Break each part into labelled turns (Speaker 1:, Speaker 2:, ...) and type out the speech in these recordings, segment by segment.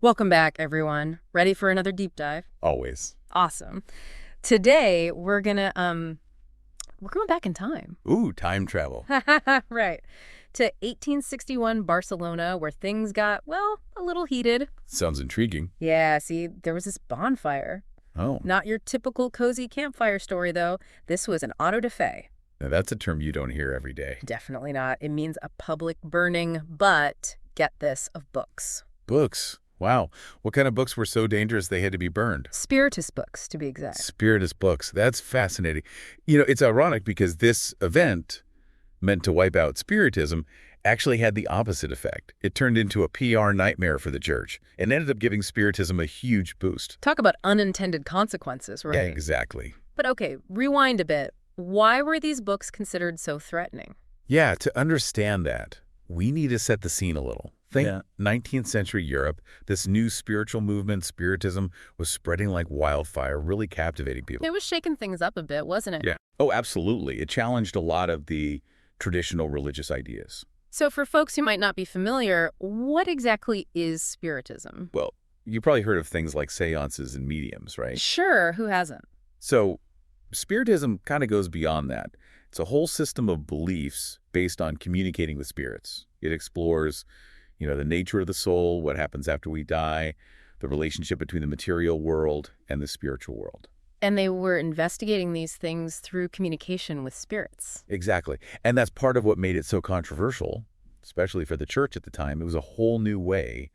Speaker 1: Welcome back, everyone. Ready for another deep dive?
Speaker 2: Always.
Speaker 1: Awesome. Today we're gonna we're going back in time.
Speaker 2: Ooh, time travel.
Speaker 1: Right. To 1861 Barcelona, where things got, well, a little heated.
Speaker 2: Sounds intriguing.
Speaker 1: Yeah, see, there was this bonfire.
Speaker 2: Oh,
Speaker 1: Not your typical cozy campfire story, though. This was an auto da fe.
Speaker 2: now that's a term you don't hear every day.
Speaker 1: Definitely not. It means a public burning, but get this, of books.
Speaker 2: Books. Wow. What kind of books were so dangerous they had to be burned?
Speaker 1: Spiritist books, to be exact.
Speaker 2: Spiritist books. That's fascinating. You know, it's ironic because this event, meant to wipe out Spiritism, actually had the opposite effect. It turned into a PR nightmare for the church and ended up giving Spiritism a huge boost.
Speaker 1: Talk about unintended consequences, right?
Speaker 2: Yeah, exactly.
Speaker 1: But okay, rewind a bit. Why were these books considered so threatening?
Speaker 2: Yeah, to understand that, we need to set the scene a little. Think 19th century Europe, this new spiritual movement, Spiritism, was spreading like wildfire, really captivating people.
Speaker 1: It was shaking things up a bit, wasn't it?
Speaker 2: Yeah. Oh, absolutely. It challenged a lot of the traditional religious ideas.
Speaker 1: So for folks who might not be familiar, what exactly is Spiritism?
Speaker 2: Well, you probably heard of things like seances and mediums, right?
Speaker 1: Sure, who hasn't?
Speaker 2: So Spiritism kind of goes beyond that. It's a whole system of beliefs based on communicating with spirits. It explores, the nature of the soul, what happens after we die, the relationship between the material world and the spiritual world.
Speaker 1: And they were investigating these things through communication with spirits.
Speaker 2: Exactly. And that's part of what made it so controversial, especially for the church at the time. It was a whole new way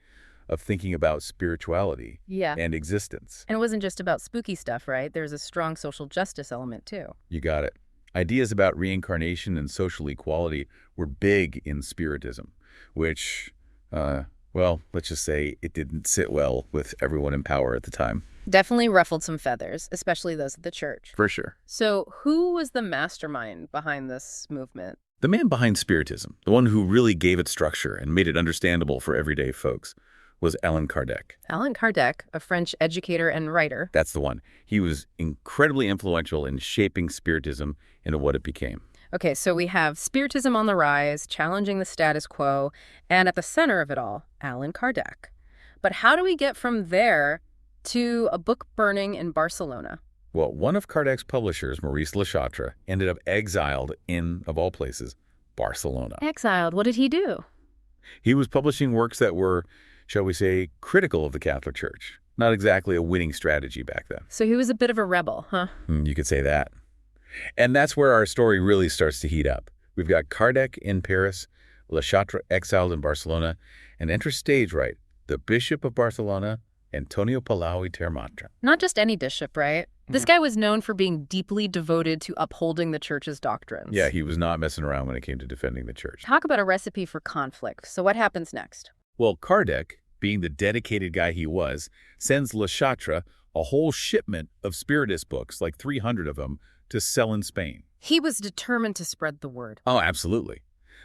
Speaker 2: of thinking about spirituality
Speaker 1: Yeah.
Speaker 2: and existence.
Speaker 1: And it wasn't just about spooky stuff, right? There's a strong social justice element, too.
Speaker 2: You got it. Ideas about reincarnation and social equality were big in Spiritism, which, well, let's just say it didn't sit well with everyone in power at the time.
Speaker 1: Definitely ruffled some feathers, especially those of the church.
Speaker 2: For sure.
Speaker 1: So who was the mastermind behind this movement?
Speaker 2: The man behind Spiritism, the one who really gave it structure and made it understandable for everyday folks, was Allan Kardec.
Speaker 1: Allan Kardec, a French educator and writer.
Speaker 2: That's the one. He was incredibly influential in shaping Spiritism into what it became.
Speaker 1: Okay, so we have Spiritism on the rise, challenging the status quo, and at the center of it all, Allan Kardec. But how do we get from there to a book burning in Barcelona?
Speaker 2: Well, one of Kardec's publishers, Maurice Le Chatre, ended up exiled in, of all places, Barcelona.
Speaker 1: Exiled, what did he do?
Speaker 2: He was publishing works that were, shall we say, critical of the Catholic Church. Not exactly a winning strategy back then.
Speaker 1: So he was a bit of a rebel, huh?
Speaker 2: You could say that. And that's where our story really starts to heat up. We've got Kardec in Paris, Le Chatre exiled in Barcelona, and enter stage right, the Bishop of Barcelona, Antonio Palau y Termatra.
Speaker 1: Not just any bishop, right? This guy was known for being deeply devoted to upholding the church's doctrines.
Speaker 2: Yeah, he was not messing around when it came to defending the church.
Speaker 1: Talk about a recipe for conflict. So what happens next?
Speaker 2: Well, Kardec, being the dedicated guy he was, sends Le Chatre a whole shipment of Spiritist books, like 300 of them, to sell in Spain.
Speaker 1: He was determined to spread the word.
Speaker 2: Oh, absolutely.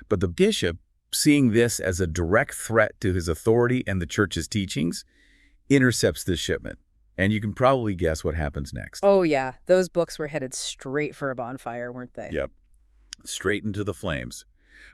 Speaker 2: But the bishop, seeing this as a direct threat to his authority and the church's teachings, intercepts this shipment. And you can probably guess what happens next.
Speaker 1: Oh, yeah. Those books were headed straight for a bonfire, weren't they?
Speaker 2: Yep. Straight into the flames.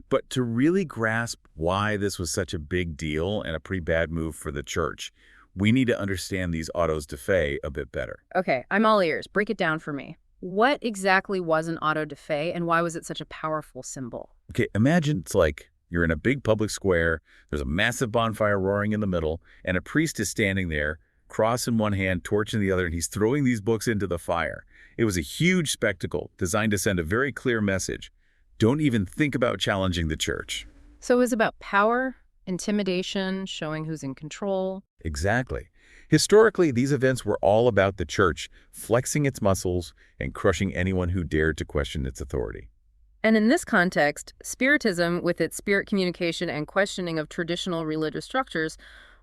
Speaker 2: But to really grasp why this was such a big deal and a pretty bad move for the church, we need to understand these autos de fe a bit better.
Speaker 1: Okay, I'm all ears. Break it down for me. What exactly was an auto de fe, and why was it such a powerful symbol?
Speaker 2: Okay, imagine it's like you're in a big public square, there's a massive bonfire roaring in the middle, and a priest is standing there, cross in one hand, torch in the other, and he's throwing these books into the fire. It was a huge spectacle designed to send a very clear message. Don't even think about challenging the church.
Speaker 1: So it was about power, intimidation, showing who's in control.
Speaker 2: Exactly. Historically, these events were all about the church flexing its muscles and crushing anyone who dared to question its authority.
Speaker 1: And in this context, Spiritism, with its spirit communication and questioning of traditional religious structures,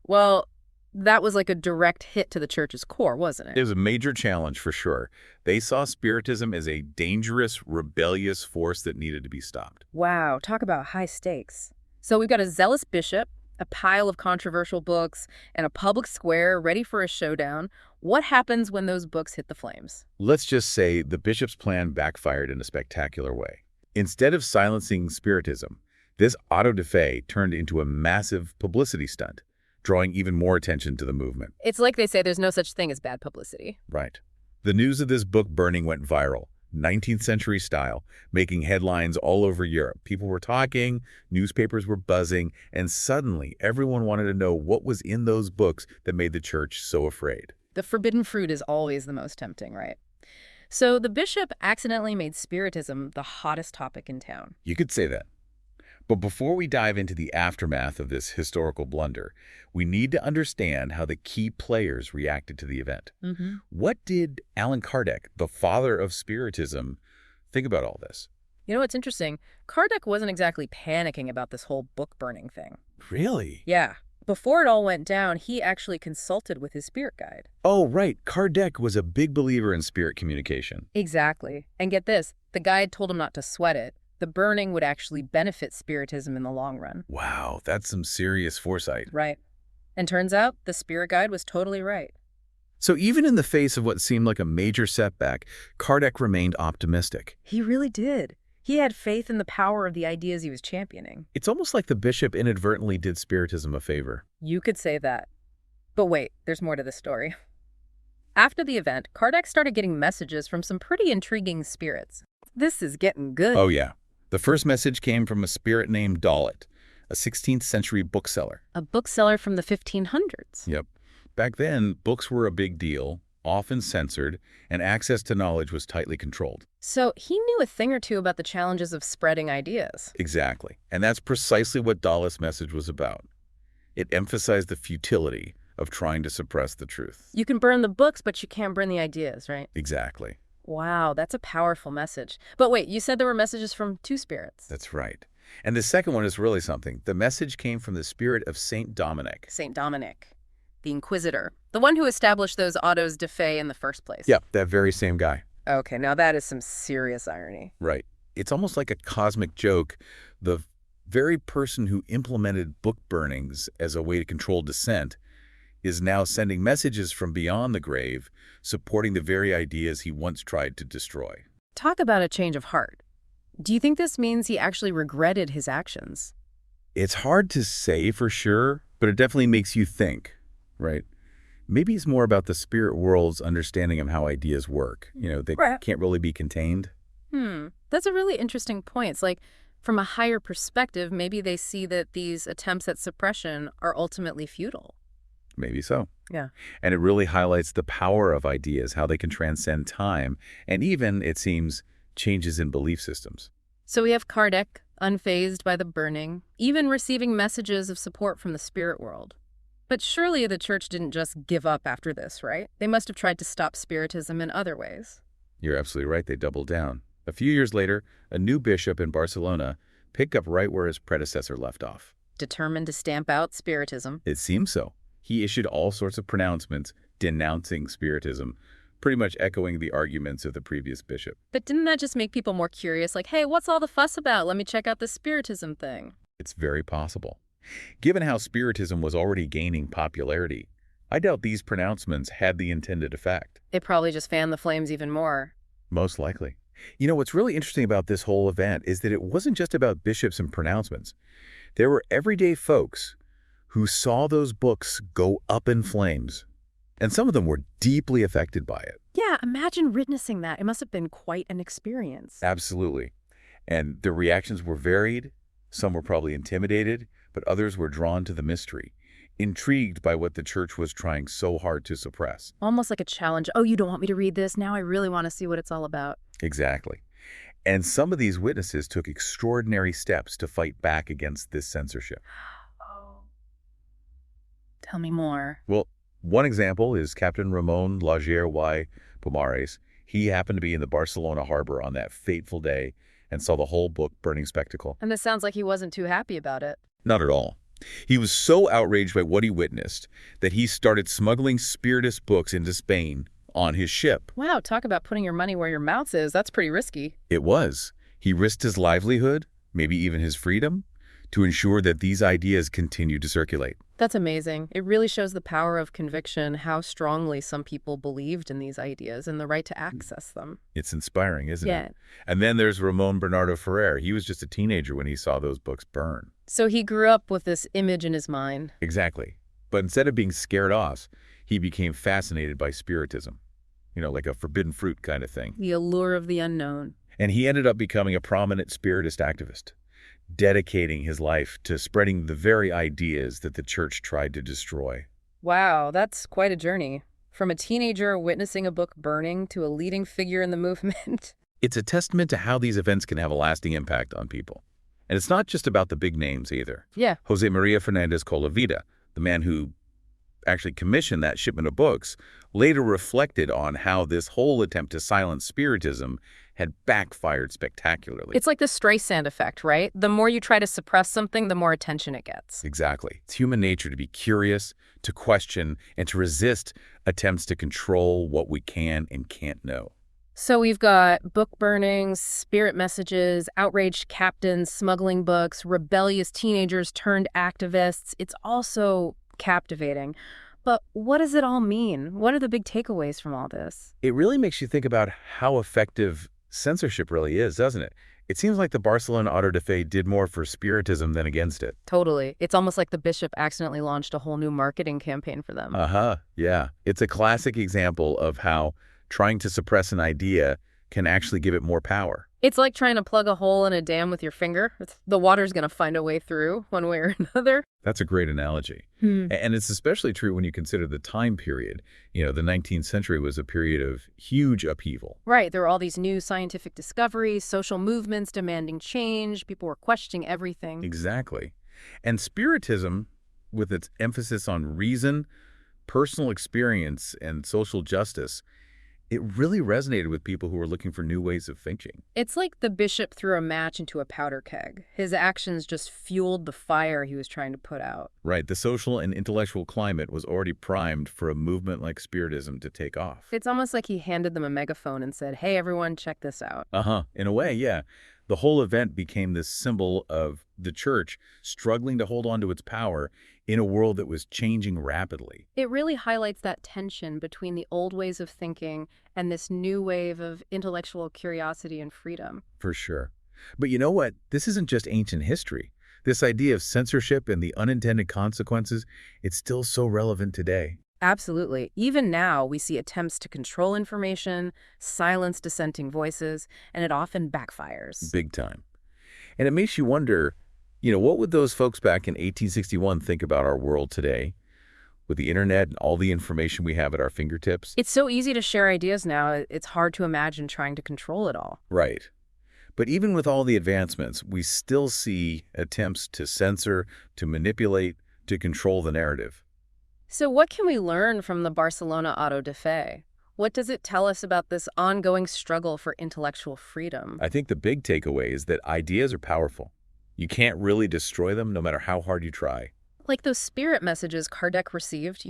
Speaker 1: well, that was like a direct hit to the church's core, wasn't it?
Speaker 2: It was a major challenge for sure. They saw Spiritism as a dangerous, rebellious force that needed to be stopped.
Speaker 1: Wow, talk about high stakes. So we've got a zealous bishop, a pile of controversial books, and a public square ready for a showdown. What happens when those books hit the flames?
Speaker 2: Let's just say the bishop's plan backfired in a spectacular way. Instead of silencing Spiritism, this auto de fe turned into a massive publicity stunt. drawing even more attention to the movement.
Speaker 1: It's like they say there's no such thing as bad publicity.
Speaker 2: Right. The news of this book burning went viral, 19th century style, making headlines all over Europe. People were talking, newspapers were buzzing, and suddenly everyone wanted to know what was in those books that made the church so afraid.
Speaker 1: The forbidden fruit is always the most tempting, right? So the bishop accidentally made Spiritism the hottest topic in town.
Speaker 2: You could say that. But before we dive into the aftermath of this historical blunder, we need to understand how the key players reacted to the event. What did Allan Kardec, the father of Spiritism, think about all this?
Speaker 1: You know what's interesting? Kardec wasn't exactly panicking about this whole book burning thing.
Speaker 2: Really?
Speaker 1: Yeah. Before it all went down, he actually consulted with his spirit guide.
Speaker 2: Oh, right. Kardec was a big believer in spirit communication.
Speaker 1: Exactly. And get this, the guide told him not to sweat it. The burning would actually benefit Spiritism in the long run.
Speaker 2: Wow, that's some serious foresight.
Speaker 1: Right. And turns out the spirit guide was totally right.
Speaker 2: So even in the face of what seemed like a major setback, Kardec remained optimistic.
Speaker 1: He really did. He had faith in the power of the ideas he was championing.
Speaker 2: It's almost like the bishop inadvertently did Spiritism a favor.
Speaker 1: You could say that. But wait, there's more to the story. After the event, Kardec started getting messages from some pretty intriguing spirits. This is getting good.
Speaker 2: Oh yeah. The first message came from a spirit named Dalit, a 16th century bookseller.
Speaker 1: A bookseller from the 1500s.
Speaker 2: Yep. Back then, books were a big deal, often censored, and access to knowledge was tightly controlled.
Speaker 1: So he knew a thing or two about the challenges of spreading ideas.
Speaker 2: Exactly. And that's precisely what Dalit's message was about. It emphasized the futility of trying to suppress the truth.
Speaker 1: You can burn the books, but you can't burn the ideas, right?
Speaker 2: Exactly.
Speaker 1: Wow, that's a powerful message. But wait, you said there were messages from two spirits.
Speaker 2: That's right. And the second one is really something. The message came from the spirit of Saint Dominic.
Speaker 1: Saint Dominic, the Inquisitor, the one who established those autos de fe in the first place.
Speaker 2: Yeah, that very same guy.
Speaker 1: Okay, now that is some serious irony.
Speaker 2: Right. It's almost like a cosmic joke. The very person who implemented book burnings as a way to control dissent is now sending messages from beyond the grave, supporting the very ideas he once tried to destroy.
Speaker 1: Talk about a change of heart. Do you think this means he actually regretted his actions?
Speaker 2: It's hard to say for sure, but it definitely makes you think, right? Maybe it's more about the spirit world's understanding of how ideas work. They can't really be contained.
Speaker 1: That's a really interesting point. It's like, from a higher perspective, maybe they see that these attempts at suppression are ultimately futile.
Speaker 2: Maybe so.
Speaker 1: Yeah.
Speaker 2: And it really highlights the power of ideas, how they can transcend time, and even, it seems, changes in belief systems.
Speaker 1: So we have Kardec, unfazed by the burning, even receiving messages of support from the spirit world. But surely the church didn't just give up after this, right? They must have tried to stop Spiritism in other ways.
Speaker 2: You're absolutely right. They doubled down. A few years later, a new bishop in Barcelona picked up right where his predecessor left off.
Speaker 1: Determined to stamp out Spiritism.
Speaker 2: It seems so. He issued all sorts of pronouncements denouncing Spiritism, pretty much echoing the arguments of the previous bishop.
Speaker 1: But didn't that just make people more curious? Like, hey, what's all the fuss about? Let me check out the Spiritism thing.
Speaker 2: It's very possible. Given how Spiritism was already gaining popularity, I doubt these pronouncements had the intended effect.
Speaker 1: It probably just fanned the flames even more.
Speaker 2: Most likely. What's really interesting about this whole event is that it wasn't just about bishops and pronouncements. There were everyday folks who saw those books go up in flames. And some of them were deeply affected by it.
Speaker 1: Yeah, imagine witnessing that. It must have been quite an experience.
Speaker 2: Absolutely. And the reactions were varied. Some were probably intimidated, but others were drawn to the mystery, intrigued by what the church was trying so hard to suppress.
Speaker 1: Almost like a challenge. Oh, you don't want me to read this? Now I really want to see what it's all about.
Speaker 2: Exactly. And some of these witnesses took extraordinary steps to fight back against this censorship.
Speaker 1: Oh. Tell me more.
Speaker 2: Well, one example is Captain Ramon Laguerre y Pomares. He happened to be in the Barcelona harbor on that fateful day and saw the whole book burning spectacle.
Speaker 1: And this sounds like he wasn't too happy about it.
Speaker 2: Not at all. He was so outraged by what he witnessed that he started smuggling Spiritist books into Spain on his ship.
Speaker 1: Wow, talk about putting your money where your mouth is. That's pretty risky.
Speaker 2: It was. He risked his livelihood, maybe even his freedom, to ensure that these ideas continued to circulate.
Speaker 1: That's amazing. It really shows the power of conviction, how strongly some people believed in these ideas and the right to access them.
Speaker 2: It's inspiring, isn't
Speaker 1: Yeah.
Speaker 2: it? And then there's Ramon Bernardo Ferrer. He was just a teenager when he saw those books burn.
Speaker 1: So he grew up with this image in his mind.
Speaker 2: Exactly. But instead of being scared off, he became fascinated by Spiritism. Like a forbidden fruit kind of thing.
Speaker 1: The allure of the unknown.
Speaker 2: And he ended up becoming a prominent Spiritist activist, dedicating his life to spreading the very ideas that the church tried to destroy.
Speaker 1: Wow, that's quite a journey. From a teenager witnessing a book burning to a leading figure in the movement.
Speaker 2: It's a testament to how these events can have a lasting impact on people. And it's not just about the big names either.
Speaker 1: Yeah.
Speaker 2: Jose Maria Fernandez Colavida, the man who actually commissioned that shipment of books, later reflected on how this whole attempt to silence Spiritism had backfired spectacularly.
Speaker 1: It's like the Streisand effect, right? The more you try to suppress something, the more attention it gets.
Speaker 2: Exactly. It's human nature to be curious, to question, and to resist attempts to control what we can and can't know.
Speaker 1: So we've got book burnings, spirit messages, outraged captains smuggling books, rebellious teenagers turned activists. It's also captivating. But what does it all mean? What are the big takeaways from all this?
Speaker 2: It really makes you think about how effective censorship really is, doesn't it? It seems like the Barcelona auto da fe did more for Spiritism than against it.
Speaker 1: Totally. It's almost like the bishop accidentally launched a whole new marketing campaign for them.
Speaker 2: Yeah. It's a classic example of how trying to suppress an idea can actually give it more power.
Speaker 1: It's like trying to plug a hole in a dam with your finger. The water's going to find a way through one way or another.
Speaker 2: That's a great analogy. And it's especially true when you consider the time period. The 19th century was a period of huge upheaval.
Speaker 1: Right. There were all these new scientific discoveries, social movements demanding change. People were questioning everything.
Speaker 2: Exactly. And Spiritism, with its emphasis on reason, personal experience, and social justice, it really resonated with people who were looking for new ways of thinking.
Speaker 1: It's like the bishop threw a match into a powder keg. His actions just fueled the fire he was trying to put out.
Speaker 2: Right. The social and intellectual climate was already primed for a movement like Spiritism to take off.
Speaker 1: It's almost like he handed them a megaphone and said, hey, everyone, check this out.
Speaker 2: In a way, yeah. The whole event became this symbol of the church struggling to hold on to its power in a world that was changing rapidly.
Speaker 1: It really highlights that tension between the old ways of thinking and this new wave of intellectual curiosity and freedom.
Speaker 2: For sure. But you know what? This isn't just ancient history. This idea of censorship and the unintended consequences, it's still so relevant today.
Speaker 1: Absolutely. Even now, we see attempts to control information, silence dissenting voices, and it often backfires.
Speaker 2: Big time. And it makes you wonder, what would those folks back in 1861 think about our world today? With the internet and all the information we have at our fingertips?
Speaker 1: It's so easy to share ideas now, it's hard to imagine trying to control it all.
Speaker 2: Right. But even with all the advancements, we still see attempts to censor, to manipulate, to control the narrative.
Speaker 1: So what can we learn from the Barcelona auto da fe? What does it tell us about this ongoing struggle for intellectual freedom?
Speaker 2: I think the big takeaway is that ideas are powerful. You can't really destroy them no matter how hard you try.
Speaker 1: Like those spirit messages Kardec received,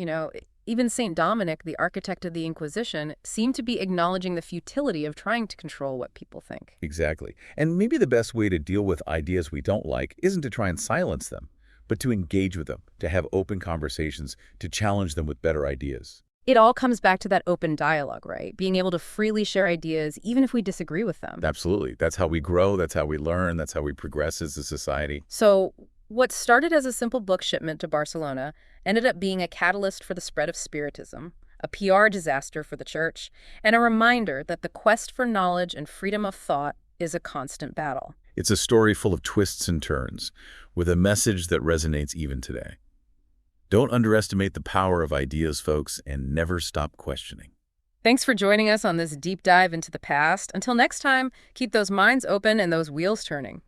Speaker 1: even St. Dominic, the architect of the Inquisition, seemed to be acknowledging the futility of trying to control what people think.
Speaker 2: Exactly. And maybe the best way to deal with ideas we don't like isn't to try and silence them, but to engage with them, to have open conversations, to challenge them with better ideas.
Speaker 1: It all comes back to that open dialogue, right? Being able to freely share ideas, even if we disagree with them.
Speaker 2: Absolutely. That's how we grow, that's how we learn, that's how we progress as a society.
Speaker 1: So what started as a simple book shipment to Barcelona ended up being a catalyst for the spread of Spiritism, a PR disaster for the church, and a reminder that the quest for knowledge and freedom of thought is a constant battle.
Speaker 2: It's a story full of twists and turns, with a message that resonates even today. Don't underestimate the power of ideas, folks, and never stop questioning.
Speaker 1: Thanks for joining us on this deep dive into the past. Until next time, keep those minds open and those wheels turning.